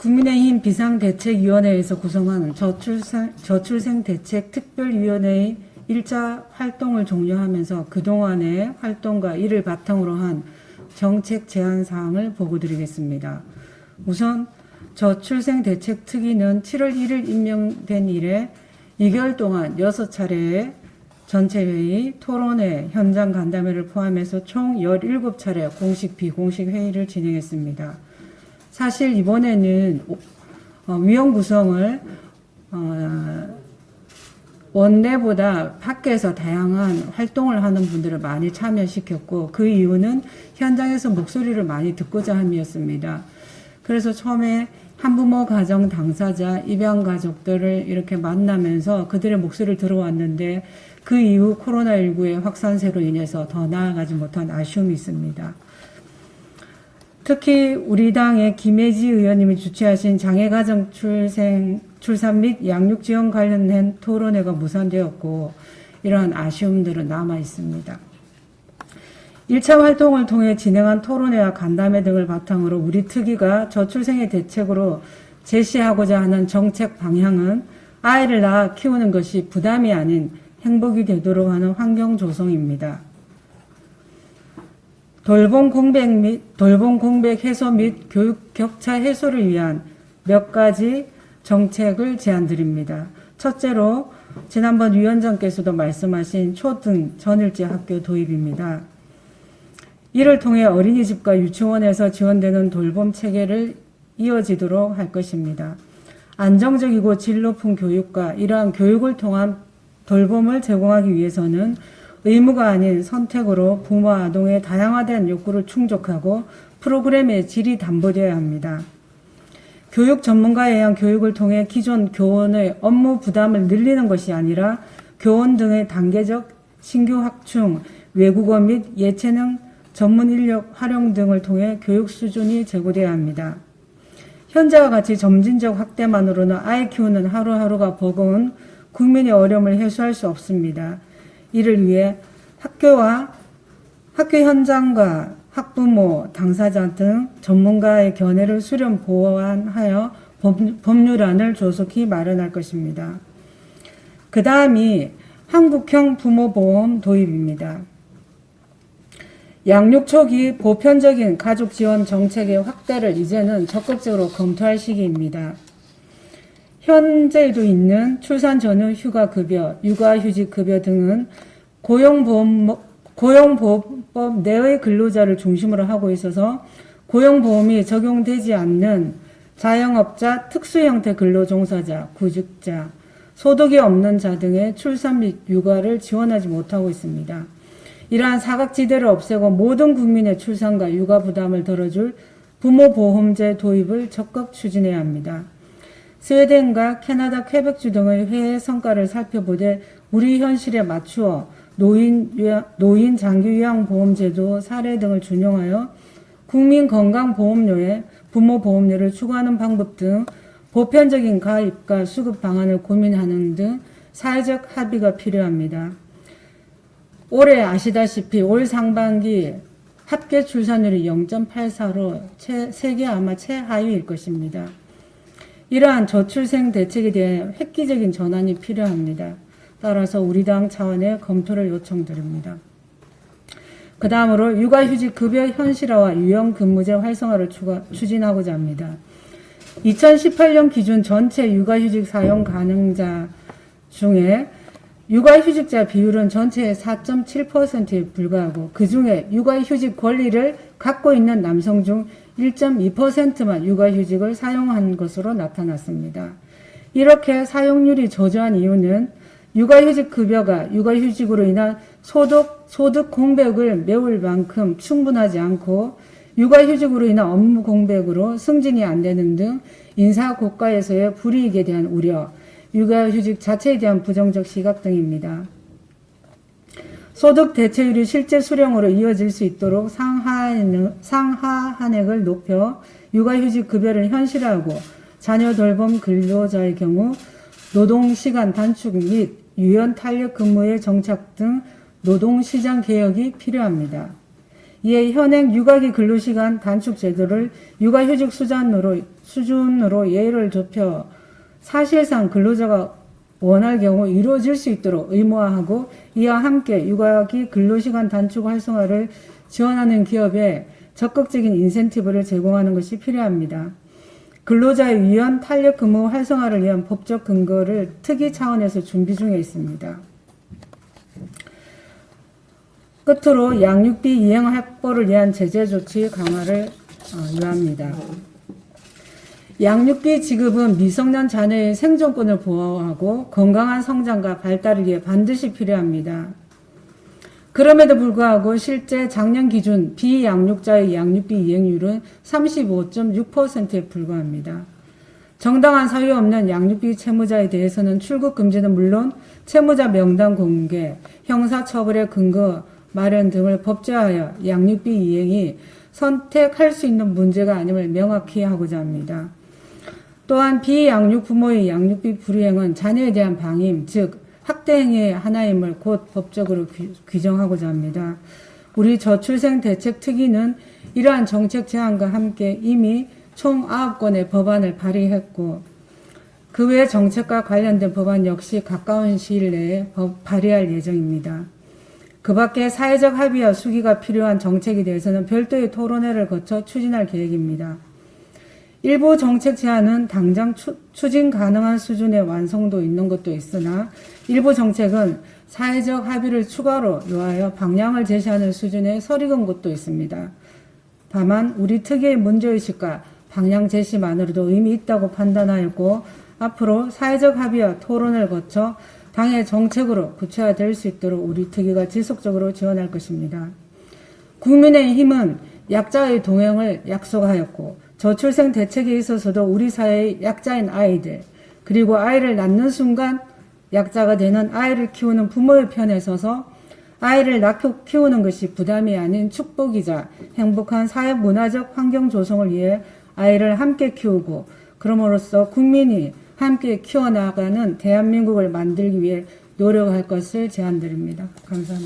국민의힘 비상대책위원회에서 구성한 저출생대책특별위원회의 1차 활동을 종료하면서 그동안의 활동과 이를 바탕으로 한 정책 제안 사항을 보고드리겠습니다. 우선 저출생대책특위는 7월 1일 임명된 이래 2개월 동안 6차례의 전체회의, 토론회, 현장 간담회를 포함해서 총 17차례 공식, 비공식 회의를 진행했습니다. 사실 이번에는 위원 구성을 원내보다 밖에서 다양한 활동을 하는 분들을 많이 참여시켰고, 그 이유는 현장에서 목소리를 많이 듣고자 함이었습니다. 그래서 처음에 한부모 가정 당사자, 입양 가족들을 이렇게 만나면서 그들의 목소리를 들어왔는데, 그 이후 코로나19의 확산세로 인해서 더 나아가지 못한 아쉬움이 있습니다. 특히 우리 당의 김혜지 의원님이 주최하신 장애가정 출산 및 양육 지원 관련된 토론회가 무산되었고, 이러한 아쉬움들은 남아 있습니다. 1차 활동을 통해 진행한 토론회와 간담회 등을 바탕으로 우리 특위가 저출생의 대책으로 제시하고자 하는 정책 방향은 아이를 낳아 키우는 것이 부담이 아닌 행복이 되도록 하는 환경 조성입니다. 돌봄 공백 해소 및 교육 격차 해소를 위한 몇 가지 정책을 제안드립니다. 첫째로 지난번 위원장께서도 말씀하신 초등 전일제 학교 도입입니다. 이를 통해 어린이집과 유치원에서 지원되는 돌봄 체계를 이어지도록 할 것입니다. 안정적이고 질 높은 교육과 이러한 교육을 통한 돌봄을 제공하기 위해서는 의무가 아닌 선택으로 부모 아동의 다양화된 욕구를 충족하고 프로그램의 질이 담보되어야 합니다. 교육 전문가에 의한 교육을 통해 기존 교원의 업무 부담을 늘리는 것이 아니라 교원 등의 단계적 신규 확충, 외국어 및 예체능 전문 인력 활용 등을 통해 교육 수준이 제고되어야 합니다. 현재와 같이 점진적 확대만으로는 아이 키우는 하루하루가 버거운 국민의 어려움을 해소할 수 없습니다. 이를 위해 학교 현장과 학부모, 당사자 등 전문가의 견해를 수렴 보완하여 법률안을 조속히 마련할 것입니다. 그 다음이 한국형 부모보험 도입입니다. 양육 초기 보편적인 가족 지원 정책의 확대를 이제는 적극적으로 검토할 시기입니다. 현재에도 있는 출산 전후 휴가급여, 육아휴직급여 등은 고용보험법 내의 근로자를 중심으로 하고 있어서 고용보험이 적용되지 않는 자영업자, 특수형태 근로종사자, 구직자, 소득이 없는 자 등의 출산 및 육아를 지원하지 못하고 있습니다. 이러한 사각지대를 없애고 모든 국민의 출산과 육아 부담을 덜어줄 부모보험제 도입을 적극 추진해야 합니다. 스웨덴과 캐나다, 퀘벡주 등의 해외 성과를 살펴보되 우리 현실에 맞추어 노인 장기요양보험제도 사례 등을 준용하여 국민건강보험료에 부모보험료를 추가하는 방법 등 보편적인 가입과 수급 방안을 고민하는 등 사회적 합의가 필요합니다. 올해 아시다시피 올 상반기 합계 출산율이 0.84로 세계 아마 최하위일 것입니다. 이러한 저출생 대책에 대해 획기적인 전환이 필요합니다. 따라서 우리 당 차원의 검토를 요청드립니다. 그 다음으로 육아휴직 급여 현실화와 유연근무제 활성화를 추진하고자 합니다. 2018년 기준 전체 육아휴직 사용 가능자 중에 육아휴직자 비율은 전체의 4.7%에 불과하고 그 중에 육아휴직 권리를 갖고 있는 남성 중 1.2%만 육아휴직을 사용한 것으로 나타났습니다. 이렇게 사용률이 저조한 이유는 육아휴직 급여가 육아휴직으로 인한 소득 공백을 메울 만큼 충분하지 않고 육아휴직으로 인한 업무 공백으로 승진이 안 되는 등 인사고과에서의 불이익에 대한 우려, 육아휴직 자체에 대한 부정적 시각 등입니다. 소득 대체율이 실제 수령으로 이어질 수 있도록 상하 한액을 높여 육아휴직 급여를 현실화하고 자녀 돌봄 근로자의 경우 노동시간 단축 및 유연 탄력 근무의 정착 등 노동시장 개혁이 필요합니다. 이에 현행 육아기 근로시간 단축 제도를 육아휴직 수준으로 예를 좁혀 사실상 근로자가 원할 경우 이루어질 수 있도록 의무화하고, 이와 함께 육아기 근로시간 단축 활성화를 지원하는 기업에 적극적인 인센티브를 제공하는 것이 필요합니다. 근로자의 유연 탄력 근무 활성화를 위한 법적 근거를 특위 차원에서 준비 중에 있습니다. 끝으로 양육비 이행 확보를 위한 제재 조치 강화를 요합니다. 양육비 지급은 미성년 자녀의 생존권을 보호하고 건강한 성장과 발달을 위해 반드시 필요합니다. 그럼에도 불구하고 실제 작년 기준 비양육자의 양육비 이행률은 35.6%에 불과합니다. 정당한 사유 없는 양육비 채무자에 대해서는 출국 금지는 물론 채무자 명단 공개, 형사처벌의 근거 마련 등을 법제화하여 양육비 이행이 선택할 수 있는 문제가 아님을 명확히 하고자 합니다. 또한 비양육 부모의 양육비 불이행은 자녀에 대한 방임, 즉 학대 행위의 하나임을 곧 법적으로 규정하고자 합니다. 우리 저출생 대책 특위는 이러한 정책 제안과 함께 이미 총 9건의 법안을 발의했고, 그 외 정책과 관련된 법안 역시 가까운 시일 내에 발의할 예정입니다. 그 밖에 사회적 합의와 수기가 필요한 정책에 대해서는 별도의 토론회를 거쳐 추진할 계획입니다. 일부 정책 제안은 당장 추진 가능한 수준의 완성도 있는 것도 있으나, 일부 정책은 사회적 합의를 추가로 요하여 방향을 제시하는 수준의 설익은 것도 있습니다. 다만 우리 특유의 문제의식과 방향 제시만으로도 의미 있다고 판단하였고, 앞으로 사회적 합의와 토론을 거쳐 당의 정책으로 구체화될 수 있도록 우리 특위가 지속적으로 지원할 것입니다. 국민의힘은 약자의 동행을 약속하였고, 저출생 대책에 있어서도 우리 사회의 약자인 아이들, 그리고 아이를 낳는 순간 약자가 되는 아이를 키우는 부모의 편에 서서 아이를 낳고 키우는 것이 부담이 아닌 축복이자 행복한 사회 문화적 환경 조성을 위해 아이를 함께 키우고, 그럼으로써 국민이 함께 키워나가는 대한민국을 만들기 위해 노력할 것을 제안드립니다. 감사합니다.